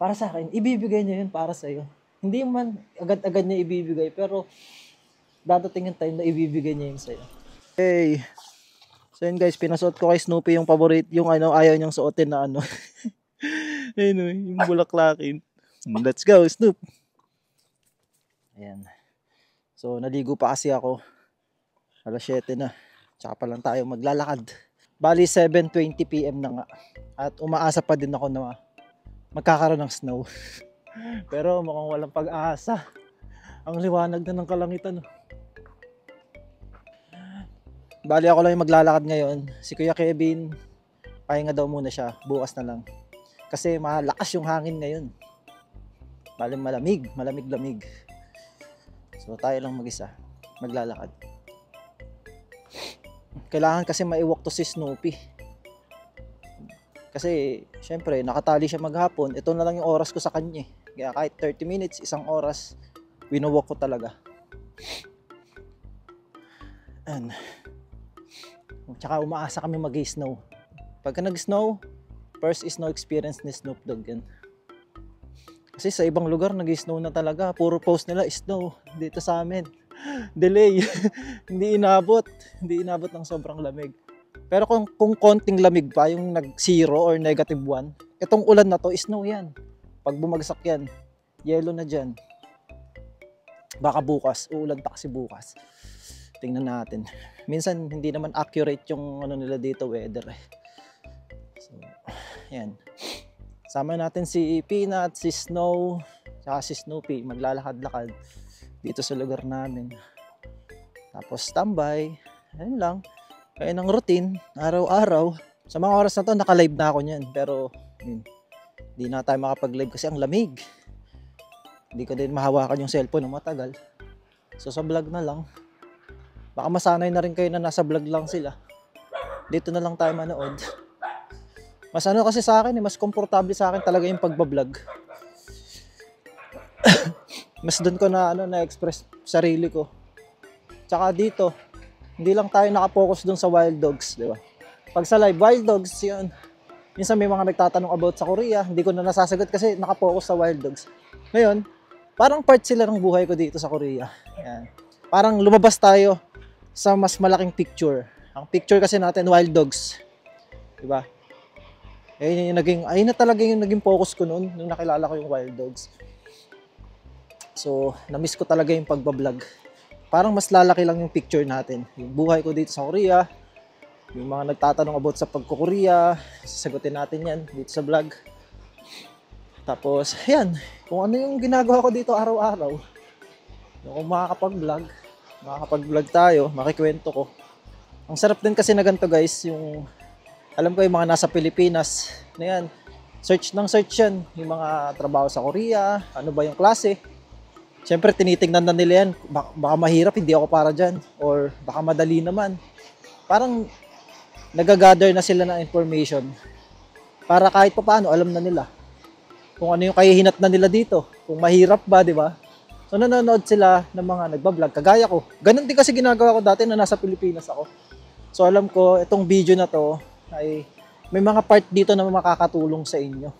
para sa akin, ibibigay niya yun para sa'yo. Hindi man agad-agad niya ibibigay, pero dadating yung time na ibibigay niya yun sa'yo. Hey, so yun guys, pinasuot ko kay Snoopy yung favorite, yung ayaw niyang suotin na anyway, yung bulaklakin. Let's go, Snoop! Ayan. So, naligo pa kasi ako. Alas 7 na. Tsaka pa lang tayo maglalakad. Bali, 7:20 PM na nga. At umaasa pa din ako na magkakaroon ng snow. Pero mukhang walang pag-asa. Ang liwanag na ng kalangitan. Bali, ako lang yung maglalakad ngayon. Si Kuya Kevin, pahinga daw muna siya. Bukas na lang. Kasi malakas yung hangin ngayon. Bali, malamig-lamig. So, tayo lang mag-isa. Maglalakad. Kailangan kasi maiwalk to si Snoopy. Kasi, syempre, nakatali siya maghapon. Ito na lang yung oras ko sa kanya. Kaya kahit 30 minutes, isang oras, winowalk ko talaga. And, tsaka umaasa kami mag-snow. Pagka nag-snow, first snow experience ni Snoop Dogg yan. Kasi sa ibang lugar, nag-snow na talaga. Puro post nila, snow. Dito sa amin, delay. Hindi inabot ng sobrang lamig. Pero kung konting lamig pa, yung nag-0 or -1, itong ulan na to, snow yan. Pag bumagsak yan, yellow na dyan. Baka bukas, uulan pa kasi bukas. Tingnan natin. Minsan, hindi naman accurate yung nila dito, weather. So, yan. Sama natin si Peanut, si Snow, saka si Snoopy. Maglalakad-lakad dito sa lugar namin. Tapos standby. Ayun lang. Kaya ng routine, araw-araw. Sa mga oras na to, naka-live na ako niyan. Pero, hindi na tayo makapag-live kasi ang lamig. Hindi ko din mahawakan yung cellphone ng matagal. So, sa vlog na lang. Baka masanay na rin kayo na nasa vlog lang sila. Dito na lang tayo manood. Mas kasi sa akin, mas komportable sa akin talaga yung pagbablog. Mas doon ko na-express sarili ko. Tsaka dito, hindi lang tayo nakapokus doon sa Wild Dogs, di ba? Pag sa live Wild Dogs, yun. Minsan may mga nagtatanong about sa Korea, hindi ko na nasasagot kasi nakapokus sa Wild Dogs. Ngayon, parang part sila ng buhay ko dito sa Korea. Yan. Parang lumabas tayo sa mas malaking picture. Ang picture kasi natin, Wild Dogs. Di ba? Ayun na talaga yung naging focus ko noon nung nakilala ko yung Wild Dogs. So, na-miss ko talaga yung pagbablog. Parang mas lalaki lang yung picture natin. Yung buhay ko dito sa Korea, yung mga nagtatanong about sa pagko-Korea, sasagutin natin yan dito sa vlog. Tapos, yan, kung ano yung ginagawa ko dito araw-araw. Kung makakapag-vlog tayo, makikwento ko. Ang sarap din kasi na ganito guys, yung alam ko yung mga nasa Pilipinas na yan, search yan, yung mga trabaho sa Korea, ano ba yung klase. Siyempre tinitingnan na nila yan, baka mahirap, hindi ako para dyan, or baka madali naman. Parang nagagather na sila ng information para kahit pa paano alam na nila kung ano yung kahihinat na nila dito, kung mahirap ba, di ba? So nanonood sila ng mga nagbablog, kagaya ko. Ganun din kasi ginagawa ko dati na nasa Pilipinas ako. So alam ko, itong video na to, ay may mga part dito na makakatulong sa inyo.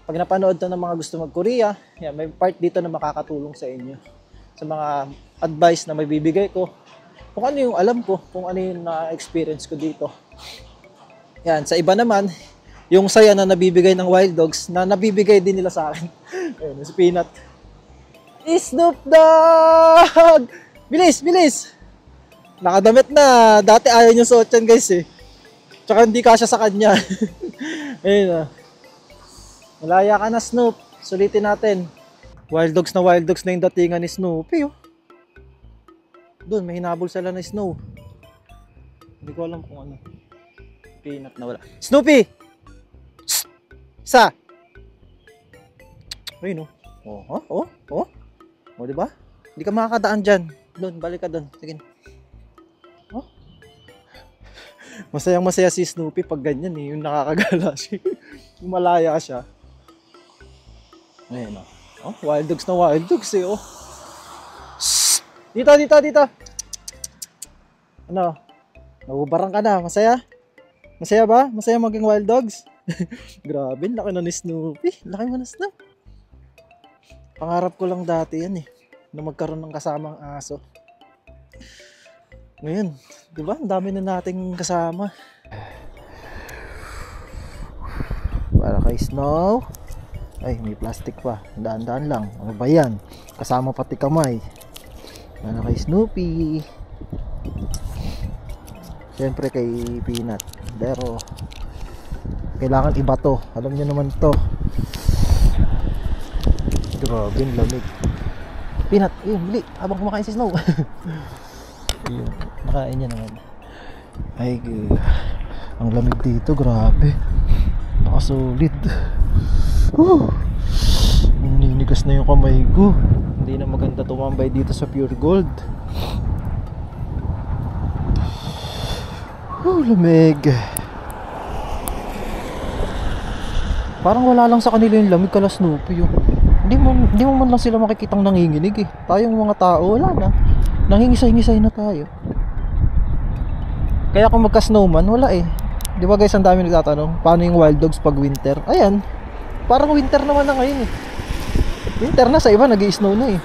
Pag napanood to ng mga gusto mag-Korea, yan, may part dito na makakatulong sa inyo. Sa mga advice na may bibigay ko. Kung ano yung alam ko, kung ano yung na-experience ko dito. Yan, sa iba naman, yung saya na nabibigay ng Wild Dogs, na nabibigay din nila sa akin. Ayun, si Peanut. Snoop Dogg! Bilis, bilis! Nakadamit na. Dati ayaw niyo suot yan guys eh. Tsaka hindi kasya sa kanya. Ayun na. Malaya ka na Snoop. Sulitin natin. Wild Dogs na yung datingan ni Snoopy. Oh. Doon, may hinabol sila na Snow. Hindi ko alam kung ano. Peanut na wala. Snoopy! Shh! Isa! Ayun oh. O diba? Hindi ka makakadaan dyan. Doon, balik ka doon. Sige. Oh. Masayang-masaya si Snoopy pag ganyan eh. Yung nakakagala siya. Yung malaya siya. Ayun oh. Wild Dogs eh oh. Shhh! Dito. Ano? Nagubarang ka na. Masaya? Masaya ba? Masaya maging Wild Dogs? Grabe, laki na ni Snoopy. Laki mo na Snoop. Pangarap ko lang dati yan eh, na magkaroon ng kasamang aso. Ngayon, di ba? Ang dami na nating kasama. Para kay Snow. Ay, may plastic pa. Daan-daan lang. Ano ba yan? Kasama pati kamay. Para kay Snoopy. Siyempre kay Peanut. Pero kailangan iba to. Alam niyo naman to. Grabe, lamig. Peanut, bili. Habang kumakain si Snow. Yun, nakain niya naman. Ay, ang lamig dito, grabe. Nakasolid. Ninigas na yung kamay ko. Hindi na maganda tumambay dito sa Pure Gold. Lamig. Parang wala lang sa kanila yung lamig kala Snoopy. Hindi mo man lang sila makikitang nanginginig eh. Tayong mga tao, wala na. Nangingisay-ngisay na tayo. Kaya kung magka-snowman, wala eh. Di ba guys, ang dami nagtatanong, paano yung wild dogs pag winter? Ayan, parang winter naman na ngayon eh. Winter na, sa iba nag-i-snow na eh.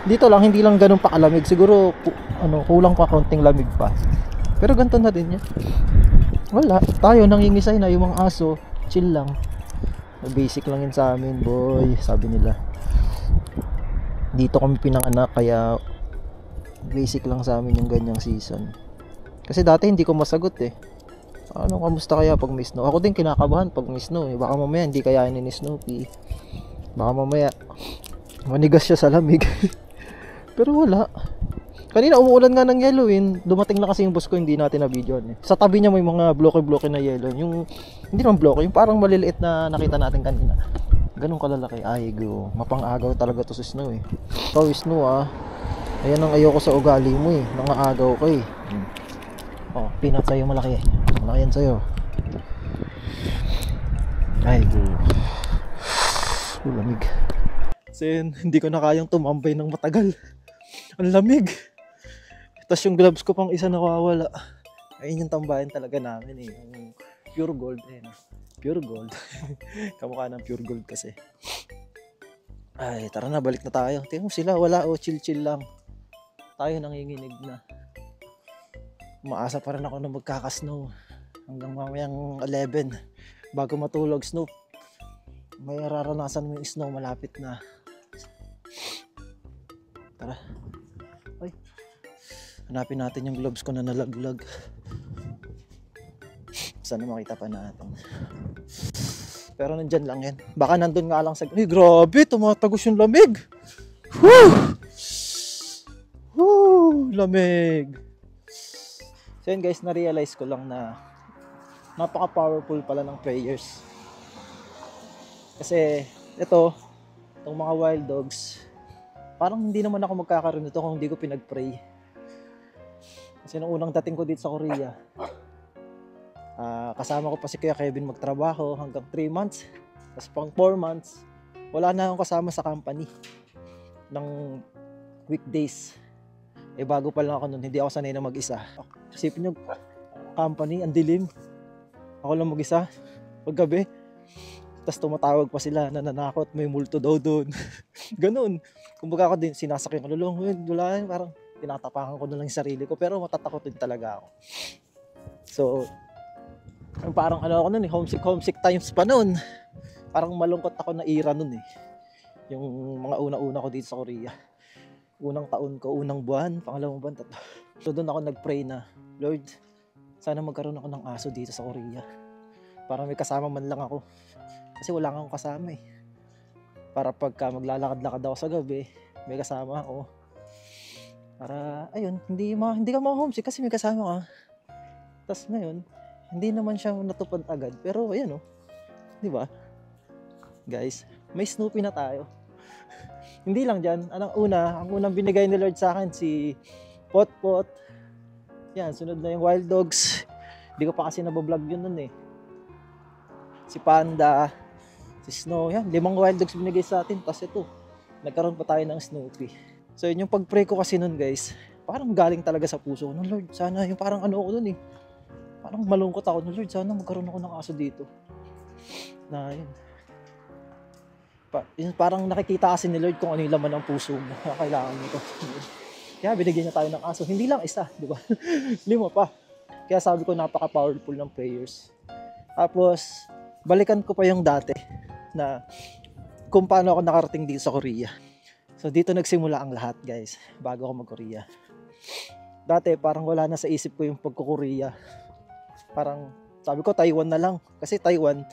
Dito lang, hindi lang ganun pa kalamig. Siguro, kulang pa kaunting lamig pa. Pero ganito na din yan. Wala, tayo nangingisay na, yung mga aso, chill lang. Basic lang yun sa amin, boy, sabi nila. Dito kami pinanganak, kaya basic lang sa amin yung ganyang season. Kasi dati hindi ko masagot eh. Ano, kamusta kaya pag may snow? Ako din kinakabahan pag may snow eh. Baka mamaya hindi kayanin ni Snoopy. Baka mamaya manigas siya sa lamig. Pero wala. Kanina umuulan nga ng yelo eh. Dumating na kasi yung bus ko, hindi natin na video eh. Sa tabi niya may mga bloke-bloke na yelo. Yung hindi naman bloke, yung parang maliliit na nakita natin kanina. Ganun kalalaki. Ay go, mapang-agaw talaga to si Snow eh. Ikaw Snow ah. Ayan ang ayoko sa ugali mo eh. Nangaagaw ka eh. Oh, Peanut sa'yo malaki. Malaki yan sa'yo. Ay go. Lamig. Kasi hindi ko na kayang tumambay ng matagal. Ang lamig. Tapos yung gloves ko pang isa nakawala. Ayun yung tambayan talaga namin eh. Yung pure gold eh. Pure gold. Kamukha ng pure gold kasi. Ay, tara na, balik na tayo. Tingnan mo sila, wala o, chill-chill lang. Tayo nanginginig na. Umaasa pa rin ako na magkakasnow. Hanggang mamayang 11. Bago matulog, Snoop. May nararanasan mo yung snow, malapit na. Tara. Ay. Hanapin natin yung gloves ko na nalaglag. Sana makita pa natin. Pero nandyan lang yan. Baka nandun nga lang sa... Ay, grabe! Tumatagos yung lamig! Woo! Woo! Lamig! So yun guys, na-realize ko lang na napaka-powerful pala ng prayers. Kasi ito, itong mga wild dogs, parang hindi naman ako magkakaroon nito kung hindi ko pinag-pray. Kasi nung unang dating ko dito sa Korea, kasama ko pa si Kuya Kevin magtrabaho hanggang 3 months. Tapos pang 4 months, wala na akong kasama sa company ng weekdays. Eh bago pa lang ako nun, hindi ako sanay na mag-isa. Isipin nyo, company, ang dilim. Ako lang mag-isa, paggabi. Tapos tumatawag pa sila, nananakot, may multo daw doon. Ganun. Kumbaga ako din, sinasakyan ko lulong. Wala, parang tinatapakan ko na lang yung sarili ko. Pero matatakot din talaga ako. So, parang ano ako nun eh, homesick times pa nun. Parang malungkot ako na era nun eh. Yung mga una-una ko dito sa Korea. Unang taon ko, unang buwan, pangalawang buwan, tatlo. So doon ako nag-pray na, Lord, sana magkaroon ako ng aso dito sa Korea. Para may kasama man lang ako. Kasi wala akong kasama eh. Para pagka maglalakad-lakad ako sa gabi, may kasama ako. Para, ayun, hindi ka ma-homesick kasi may kasama ka. Tapos ngayon, hindi naman siya natupad agad. Pero ayan oh, di ba? Guys, may Snoopy na tayo. Hindi lang dyan. Ang unang binigay ni Lord sa akin si Pot-Pot. Yan, sunod na yung wild dogs. Hindi ko pa kasi nabablog yun nun eh. Si Panda, si Snow, yan, 5 wild dogs binigay sa atin. Tapos ito, nagkaroon pa tayo ng Snoopy. So yun yung pag-pray ko kasi nun guys, parang galing talaga sa puso ko. Lord, sana yung parang ano ko nun eh. Parang malungkot ako. Lord, sana magkaroon ako ng aso dito. Na yun. Yun, parang nakikita kasi ni Lord kung ano yung laman ng puso mo. Kailangan mo to. Kaya binigyan niya tayo ng aso. Hindi lang isa, di ba? 5 pa. Kaya sabi ko napaka-powerful ng prayers. Tapos, balikan ko pa yung dati na kung paano ako nakarating dito sa Korea. So dito nagsimula ang lahat, guys, bago ako mag-Korea. Dati parang wala na sa isip ko yung pagko-Korea. Parang sabi ko Taiwan na lang. Kasi Taiwan,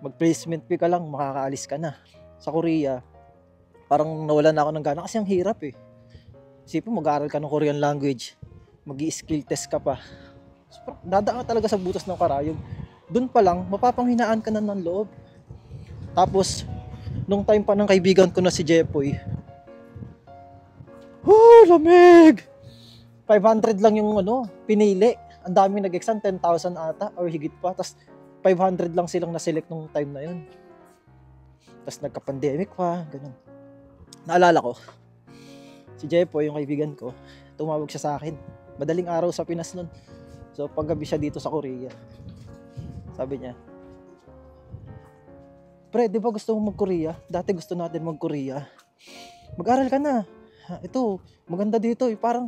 mag-placement fee ka lang, makakaalis ka na. Sa Korea, parang nawala na ako ng gana kasi ang hirap eh. Isipin mo, mag-aaral ka ng Korean language, mag-i-skill test ka pa. Dadaan ka talaga sa butas ng karayom. Doon pa lang, mapapanghinaan ka na ng loob. Tapos, nung time pa ng kaibigan ko na si Jepoy, lamig! 500 lang yung pinili. Ang dami nag-exam, 10,000 ata or higit pa. Tapos 500 lang silang na-select nung time na yun. Tapos nagka-pandemic pa, ganun. Naalala ko, si Jepoy, yung kaibigan ko, tumawag siya sa akin. Madaling araw sa Pinas nun. So paggabi siya dito sa Korea. Sabi niya, pre, di ba gusto mong mag-Korea? Dati gusto natin mag-Korea. Mag-aral ka na. Ito, maganda dito. Parang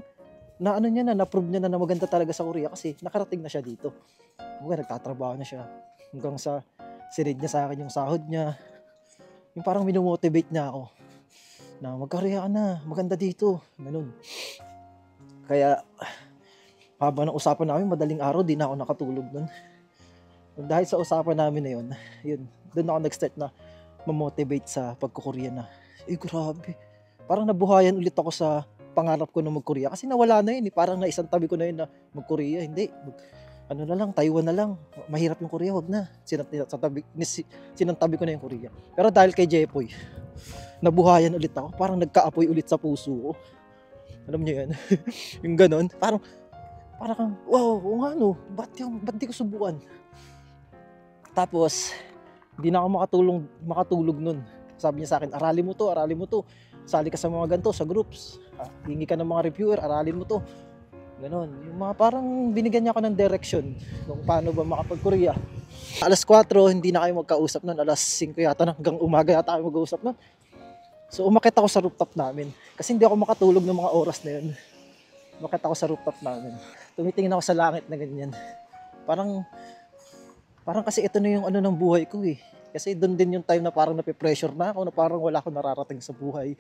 na-prove niya na maganda talaga sa Korea kasi nakarating na siya dito. Nagtatrabaho na siya. Hanggang sa sinid niya sa akin yung sahod niya. Yung parang minomotivate niya ako na mag-Korea ka na, maganda dito. Ganun. Kaya, habang ng usapan namin, madaling araw, di na ako nakatulog nun. Dahil sa usapan namin na yun, doon ako nag-start na mamotivate sa pagko-Korea na, grabe. Parang nabuhayan ulit ako sa pangarap ko na mag-Korea. Kasi nawala na yun. Parang naisang tabi ko na yun na mag-Korea. Hindi. Taiwan na lang. Mahirap yung Korea. Wag na. Sinantabi ko na yung Korea. Pero dahil kay Jepoy, nabuhayan ulit ako. Parang nagkaapoy ulit sa puso ko. Alam niyo yan? Yung ganon. Parang kang, wow, ba't di ko subukan? Tapos, hindi na ako makatulog nun. Sabi niya sa akin, aralin mo to. Sali ka sa mga ganito, sa groups. Hingi ka ng mga reviewer, aralin mo to. Ganon. Yung mga parang binigyan niya ako ng direction kung paano ba makapag-Korea. Alas 4, hindi na kayo magkausap nun. Alas 5 yata, hanggang umaga yata kayo mag-uusap nun. So, umakit ako sa rooftop namin. Kasi hindi ako makatulog ng mga oras na yun. Umakit ako sa rooftop namin. Tumitingin ako sa langit na ganyan. Parang kasi ito na yung ng buhay ko eh. Kasi doon din yung time na parang nape-pressure na ako, na parang wala akong nararating sa buhay.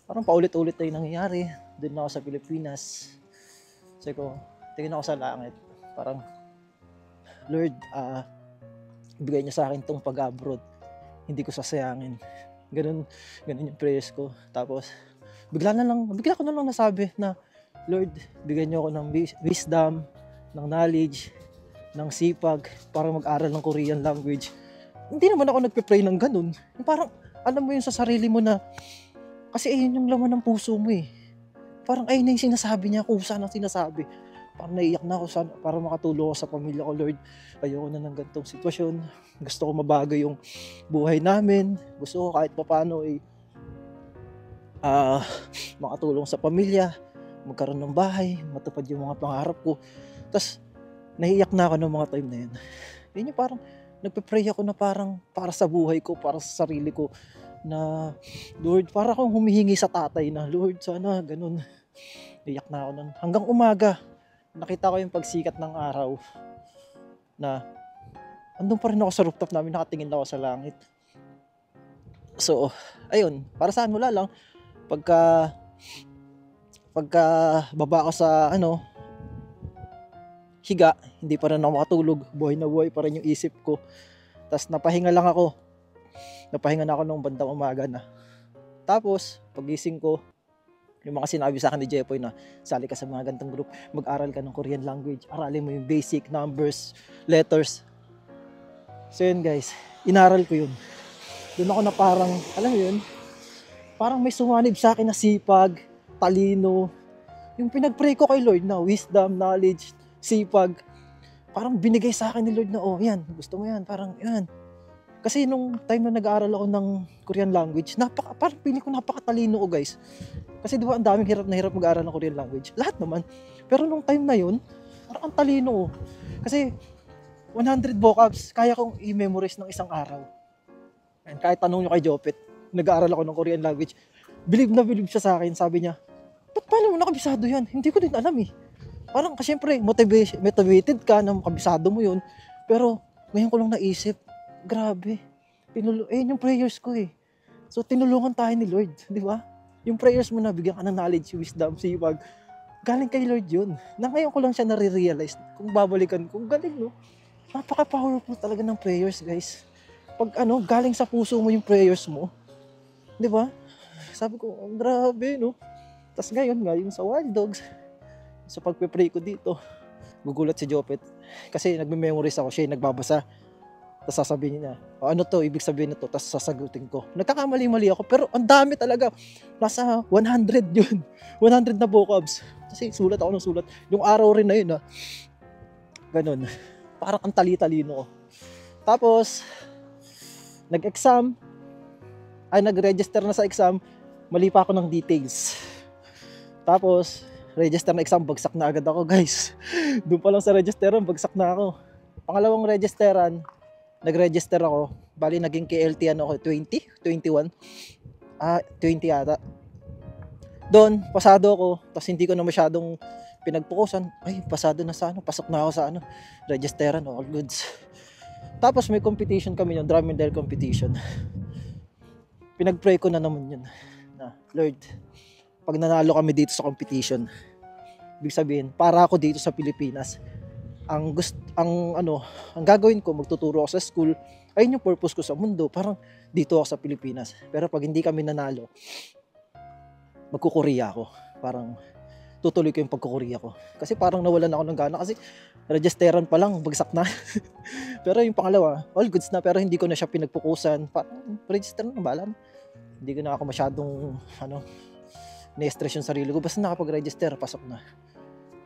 Parang paulit-ulit na yung nangyayari. Doon na ako sa Pilipinas. Sabi ko, tingin ako sa langit. Parang, Lord, ibigay niya sa akin tong pag-abroad. Hindi ko sasayangin. Ganun yung prayers ko. Tapos, bigla ko na lang nasabi na, Lord, bigyan niyo ako ng wisdom, ng knowledge, ng sipag, para mag-aral ng Korean language. Hindi naman ako nagpe-pray ng ganun. Parang, alam mo yun sa sarili mo na, kasi ayun yung laman ng puso mo eh. Parang ayun na yung sinasabi niya, kusa ng sinasabi. Parang naiyak na ako para makatulong ako sa pamilya ko, Lord. Ayoko na ng ganitong sitwasyon. Gusto ko mabago yung buhay namin. Gusto ko kahit paano makatulong sa pamilya, magkaroon ng bahay, matupad yung mga pangarap ko. Tapos, naiiyak na ako ng mga time na yun. Yun yung parang, nagpe-pray ako na parang para sa buhay ko, para sa sarili ko, na Lord, para akong humihingi sa tatay na Lord, sana ganun. Iyak na ako nun. Hanggang umaga, nakita ko yung pagsikat ng araw na andun pa rin ako sa rooftop namin, nakatingin ako sa langit. So, ayun, para saan, wala lang. Pagka baba ko sa higa, hindi pa rin ako makatulog. Buhay na buhay pa rin yung isip ko. Tapos napahinga na ako nung bandang umaga na. Tapos, pagising ko, yung mga sinabi sa akin ni Jepoy na sali ka sa mga gantong group, mag-aral ka ng Korean language, aralin mo yung basic numbers, letters. So yun guys, inaral ko yun. Doon ako na parang, alam mo yun, parang may sumanib sa akin na sipag, talino. Yung pinag-pray ko kay Lord na wisdom, knowledge, sipag, parang binigay sa akin ni Lord na, yan, gusto mo yan, parang yan. Kasi nung time na nag-aaral ako ng Korean language, parang pili ko napakatalino ko guys. Kasi di ba ang daming hirap na hirap mag-aaral ng Korean language? Lahat naman. Pero nung time na yun, parang ang talino ko. Kasi 100 vocabs, kaya kong i-memorize ng isang araw. And kahit tanong nyo kay Jopet, nag-aaral ako ng Korean language, believe na believe siya sa akin. Sabi niya, ba't paano mo nakabisado yan? Hindi ko din alam eh. Parang kasi syempre, motivated ka na makabisado mo yun. Pero ngayon ko lang naisip, grabe. Yung prayers ko eh. So tinulungan tayo ni Lord, di ba? Yung prayers mo na bigyan ka ng knowledge, wisdom, sipag, galing kay Lord yun. Na ngayon ko lang siya nare-realize. Kung babalikan ko, galing no? Napaka-powerful talaga ng prayers, guys. Pag galing sa puso mo yung prayers mo, di ba? Sabi ko, oh, grabe, no? Tapos ngayon nga, yung sa Wild Dogs, sa pagpe-pray ko dito, gugulat si Jopet. Kasi nagme-memorize ako, siya yung nagbabasa. Tapos sasabihin niya, ano to, ibig sabihin nito, tapos sasagutin ko. Nagkakamali-mali ako, pero ang dami talaga. Nasa 100 yun. 100 na vocabs. Kasi sulat ako ng sulat. Yung araw rin na yun, ganun. Parang ang tali-talino ko. Tapos, nag-register na sa exam, mali pa ako ng details. Tapos, register na exam, bagsak na agad ako, guys. Doon pa lang sa registeran, bagsak na ako. Pangalawang registeran, nag-register ako. Bali, naging KLT ako, 20? 21? 20 yata. Doon, pasado ako. Tapos hindi ko na masyadong pinagpukusan. Ay, pasado na sa pasok na ako sa registeran, all goods. Tapos may competition kami yung drum and dare competition. Pinag-pray ko na naman yun. Na, Lord, pag nanalo kami dito sa competition, ibig sabihin, para ako dito sa Pilipinas, ang gagawin ko, magtuturo ako sa school, ayun yung purpose ko sa mundo, parang dito ako sa Pilipinas. Pero pag hindi kami nanalo, magkukorea ako. Parang tutuloy ko yung pagkukorea ko. Kasi parang nawalan ako ng gana kasi registeran pa lang, bagsak na. Pero yung pangalawa, all goods na, pero hindi ko na siya pinagpukusan. Parang register na, bahala na. Hindi ko na ako masyadong, na-stress yung sarili ko. Basta nakapag-register, pasok na.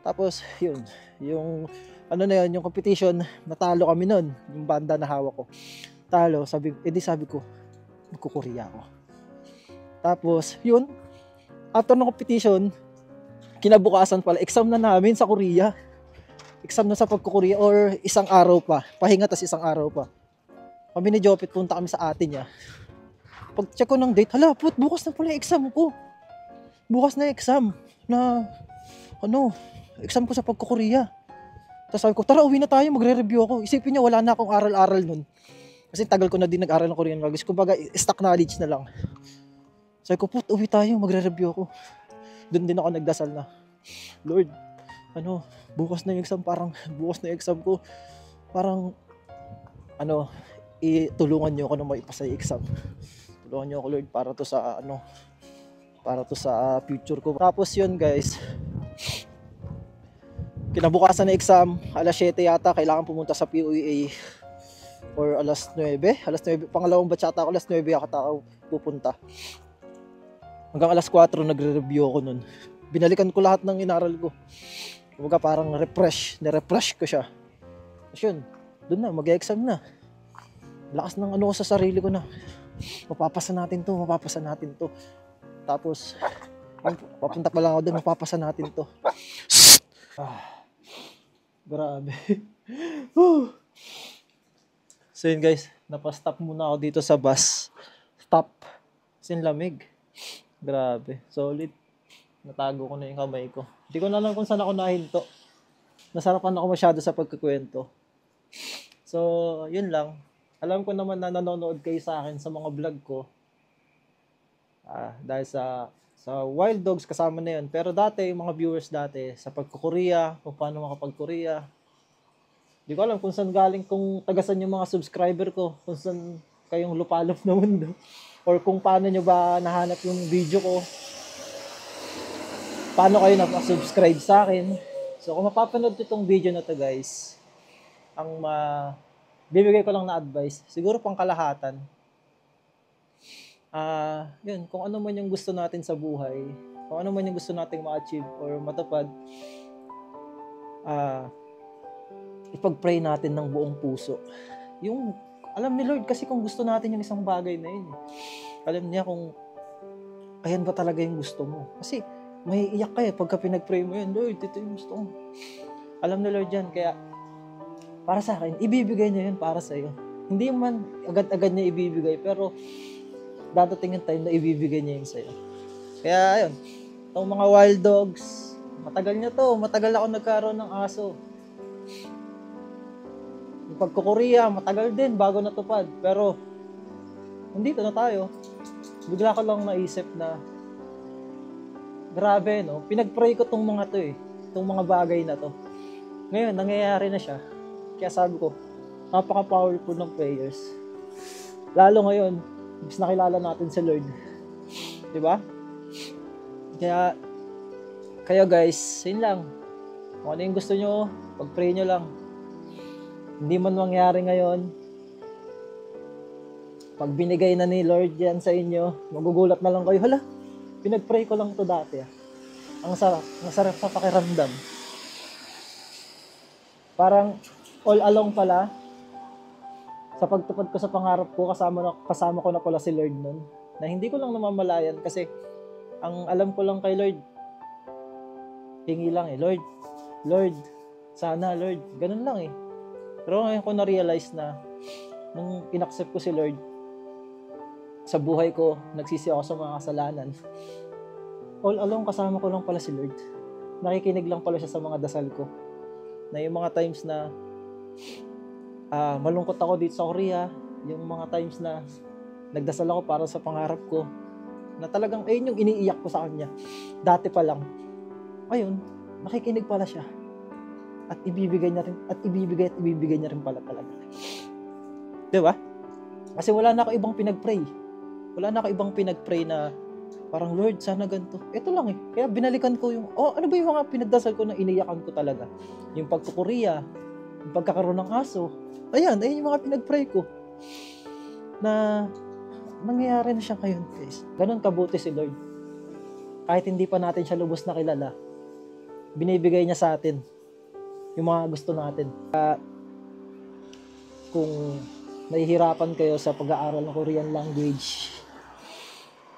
Tapos, yun. Yung, yung competition, natalo kami nun. Yung banda na hawak ko. Talo, sabi ko, magkukorea ako. Tapos, yun. After ng competition, kinabukasan pala, exam na namin sa Korea. Exam na sa pagkukorea or isang araw pa. Pahinga tas isang araw pa. Kami ni Jopet, punta kami sa ate niya. Pag check ko ng date, hala, bukas na pala yung exam ko. Bukas na exam na exam ko sa pagkukorea. Tapos sabi ko, tara uwi na tayo, magre-review ako. Isipin niya, wala na akong aral-aral nun. Kasi tagal ko na din nag-aral ng Korean language. Kumbaga, stock knowledge na lang. Sabi ko, uwi tayo, magre-review ako. Doon din ako nagdasal na, Lord, bukas na yung exam, bukas na yung exam ko. Parang, tulungan niyo ako na maipasa yung exam. Tulungan niyo ako, Lord, para to sa future ko. Tapos yun, guys, kinabukasan na exam, alas 7 yata, kailangan pumunta sa POEA or alas 9, pangalawang batch yata ako, alas 9 yata ako pupunta. Hanggang alas 4 nagre-review ako nun. Binalikan ko lahat ng inaral ko. Kumbaga parang na-refresh ko siya. Tapos yun, doon na, mag-exam na. Lakas ng ko sa sarili ko na. Mapapasa natin to. Tapos, papunta pa lang ako doon, mapapasa natin to. Grabe. So yun guys, napastop muna ako dito sa bus stop. Sin lamig. Grabe, solid. Natago ko na yung kamay ko. Hindi ko na alam kung saan ako nahinto. Nasarapan ako masyado sa pagkukwento. So, yun lang. Alam ko naman na nanonood kayo sa akin sa mga vlog ko. Dahil sa Wild Dogs kasama na yun. Pero dati, yung mga viewers dati, sa pagkukorea, kung paano makapagkorea. Hindi ko alam kung saan galing, kung tagasan yung mga subscriber ko, kung saan kayong lupalop na mundo. Or kung paano nyo ba nahanap yung video ko. Paano kayo napasubscribe sa akin. So kung mapapanood itong video na to guys, ang bibigay ko lang na advice, siguro pang kalahatan. Yun, kung ano man yung gusto natin sa buhay, kung ano man yung gusto nating ma-achieve or matupad, ipag-pray natin ng buong puso. Yung, alam ni Lord kasi kung gusto natin yung isang bagay na yun. Alam niya kung ayan ba talaga yung gusto mo. Kasi may iyak ka pagka pinag-pray mo yun, Lord, ito yung gusto mo. Alam ni Lord yan, kaya para sa akin, ibibigay niya yun para sa'yo. Hindi man agad-agad niya ibibigay, pero dadating yung time na ibibigay niya yun sa'yo. Kaya ayun, itong mga wild dogs, matagal niya to. Matagal ako nagkaroon ng aso. Yung pagkukuria, matagal din bago natupad. Pero, nandito na tayo. Bigla ko lang naisip na, grabe, no? Pinag-pray ko tong mga to eh. Itong mga bagay na to. Ngayon, nangyayari na siya. Kaya sabi ko, napaka-powerful ng prayers. Lalo ngayon, mas nakilala natin si Lord. Diba? Kaya guys, yun lang. Kung ano yung gusto nyo, pag-pray nyo lang. Hindi man mangyari ngayon, pag binigay na ni Lord yan sa inyo, magugulat na lang kayo, hala, pinag-pray ko lang to dati. Ang sarap sa pakiramdam. Parang all along pala, sa pagtupad ko sa pangarap ko, kasama ko na pala si Lord nun, na hindi ko lang namamalayan kasi ang alam ko lang kay Lord, hingi lang eh, Lord, sana Lord, ganun lang eh. Pero ngayon ko na-realize na, nung inaccept ko si Lord, sa buhay ko, nagsisi ako sa mga kasalanan, all along kasama ko lang pala si Lord. Nakikinig lang pala siya sa mga dasal ko. Na yung mga times na malungkot ako dito sa Korea, yung mga times na nagdasal ako para sa pangarap ko, na talagang ayun yung iniiyak ko sa kanya. Dati pa lang. Ayun, nakikinig pala siya. At ibibigay niya rin pala talaga. Diba? Kasi wala na ako ibang pinag-pray. Wala na ako ibang pinag-pray na parang, Lord, sana ganito. Ito lang eh. Kaya binalikan ko yung, ano ba yung mga pinagdasal ko na iniyakan ko talaga? Yung pagkukuria, yung pagkakaroon ng aso. Ayun yung mga pinag-pray ko. Na nangyayari na siya ngayon, guys. Ganon kabuti si Lord. Kahit hindi pa natin siya lubos na kilala, binibigay niya sa atin yung mga gusto natin. Kung nahihirapan kayo sa pag-aaral ng Korean language,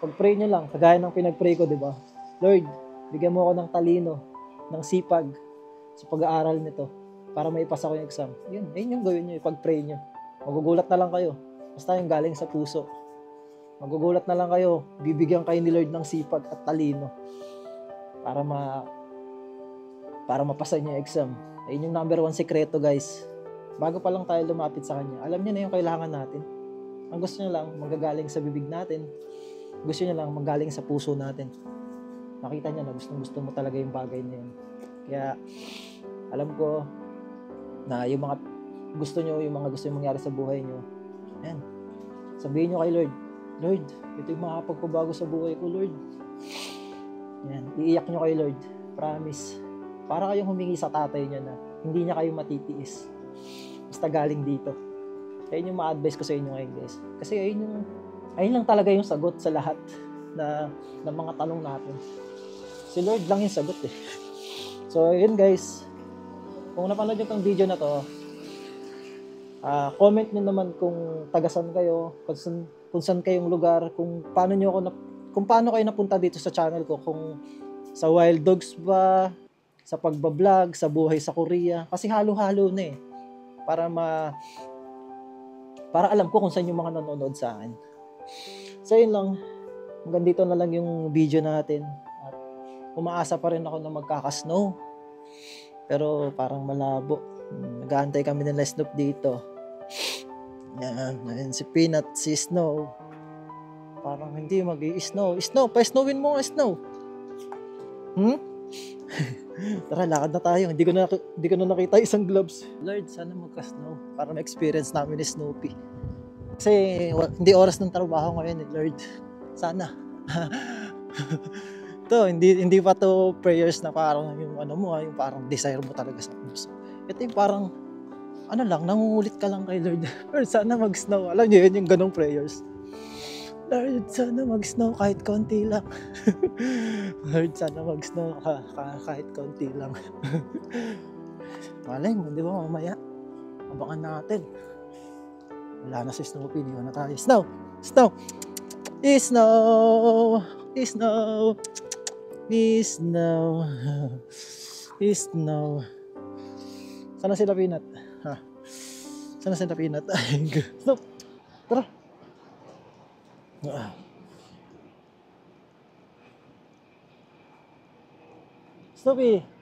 pag-pray nyo lang, kagaya ng pinag-pray ko, di ba? Lord, bigyan mo ako ng talino, ng sipag sa pag-aaral nito para maipasa ko yung exam. Yun yung gawin nyo, ipag-pray nyo. Magugulat na lang kayo. Basta yung galing sa puso. Magugulat na lang kayo, bibigyan kayo ni Lord ng sipag at talino para mapasa nyo yung exam. Ayun yung number 1 sekreto, guys. Bago pa lang tayo lumapit sa Kanya, alam niya na yung kailangan natin. Ang gusto niya lang, magagaling sa bibig natin. Gusto niya lang manggaling sa puso natin. Makita niya na gusto mo talaga yung bagay na yun. Kaya, alam ko na yung mga gusto nyo mangyari sa buhay nyo, yan. Sabihin nyo kay Lord, Lord, ito yung makapagpabago sa buhay ko, Lord. Yan. Iiyak nyo kay Lord. Promise. Para kayong humingi sa tatay nyo na hindi niya kayo matitiis. Basta galing dito. Ayun yung ma-advise ko sa inyo ngayon, guys. Kasi ayun lang talaga yung sagot sa lahat ng mga tanong natin. Si Lord lang yung sagot eh. So, yun guys. Kung napanood nyo tong video na to, comment nyo naman kung tagasan kayo, kung saan kayong lugar, kung paano kayo napunta dito sa channel ko, kung sa wild dogs ba, sa pagbablog, sa buhay sa Korea. Kasi halo-halo na eh. Para alam ko kung saan yung mga nanonood sa akin. So yun lang, hanggang dito na lang yung video natin. At umaasa pa rin ako na magkaka-snow. Pero parang malabo. Nag-aantay kami ng Snoop dito. Yan si Peanut, si Snow. Parang hindi mag-i-snow. Snow, pa-snowin mo nga, Snow. Tara, lakad na tayo. Hindi ko na nakita isang gloves. Lord, sana magka-snow para ma-experience namin ni Snoopy. Kasi hindi oras ng trabaho ngayon, Lord. Sana. Ito, hindi pa to prayers na parang yung yung parang desire mo talaga sa puso. Ito yung parang nangungulit ka lang kay Lord. Lord, sana mag-snow. Alam niyo yun, yung ganong prayers. Lord, sana mag-snow kahit konti lang. Lord, sana mag-snow kahit konti lang. Malay mo, di ba mamaya? Abangan natin. Wala na si Snoopy, di ba na tayo? Snow! Snow! Snow! Snow! Snow! Snow! Sana sila Peanut? Sana sa Peanut? Stop! Tara! Stop eh!